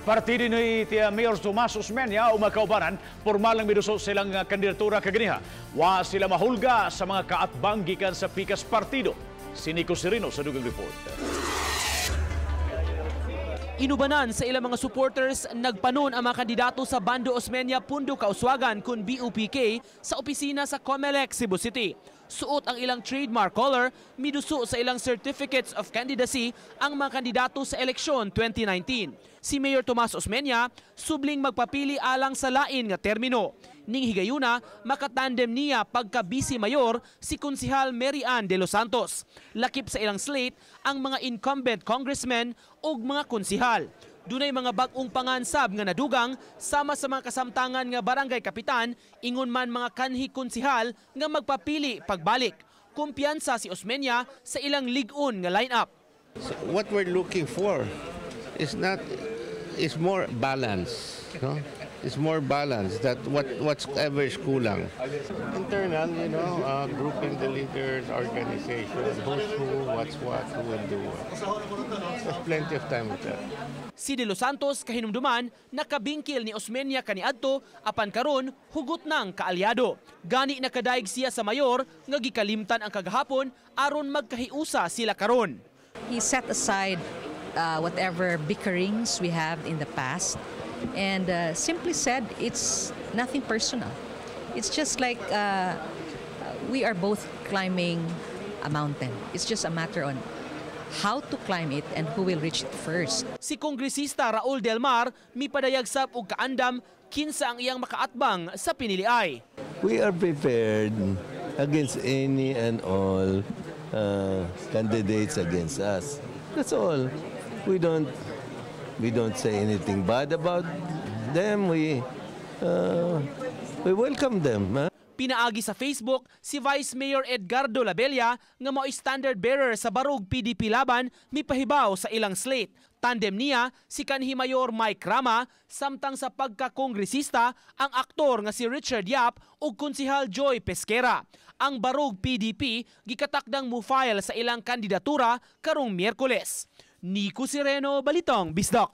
Partido ni Mayor Tomas Osmeña o magkaubanan, formal lang miduso silang kandidatura kaginiha. Wa sila mahulga sa mga kaatbang gikan sa pikas partido. Si Nico Serino sa dugang report. Inubanan sa ilang mga supporters, nagpanon ang mga kandidato sa Bando Osmeña Pundo Kauswagan kun BUPK sa opisina sa COMELEC, Cebu City. Suot ang ilang trademark color, miduso sa ilang certificates of candidacy ang mga kandidato sa eleksyon 2019. Si Mayor Tomas Osmeña, subling magpapili alang sa lain nga termino. Ning higayuna, makatandem niya pagka-vice mayor si Konsehal Mary Ann de los Santos. Lakip sa ilang slate ang mga incumbent congressmen ug mga konsehal. Dunay mga bag-ong pangansab nga nadugang sama sa mga kasamtangan nga barangay kapitan, ingon man mga kanhi konsehal nga magpapili pagbalik. Kumpiyansa si Osmeña sa ilang lig-on nga lineup. So what we're looking for is more balance, no? It's more balanced that whatever is kulang. Internal, grouping the leaders, organization, who's who, what's what, who will do what. There's plenty of time with that. Si De Los Santos kahinumduman nakabingkil ni Osmeña kaniadto apan karon hugot ng kaalyado. Gani nakadaig siya sa mayor nga gikalimtan ang kagahapon aron magkahiusa sila karon. He set aside whatever bickerings we have in the past. And simply said, it's nothing personal. It's just like we are both climbing a mountain. It's just a matter on how to climb it and who will reach it first. Si Kongresista Raul Del Mar mipadayagsap og kaandam kinsa ang iyang makaatbang sa piniliay. We are prepared against any and all candidates against us. That's all. We don't say anything bad about them. We welcome them. Huh? Pinaagi sa Facebook si Vice Mayor Edgardo Labella nga mao standard bearer sa barog PDP laban mipahibaw sa ilang slate. Tandem niya si kanhi Mayor Mike Rama samtang sa pagka-kongresista ang aktor nga si Richard Yap ug Konsehal Joy Pesquera. Ang barog PDP gikatakdang mo-file sa ilang kandidatura karong Miyerkules. Nico Sereno, Balitang Bisdak.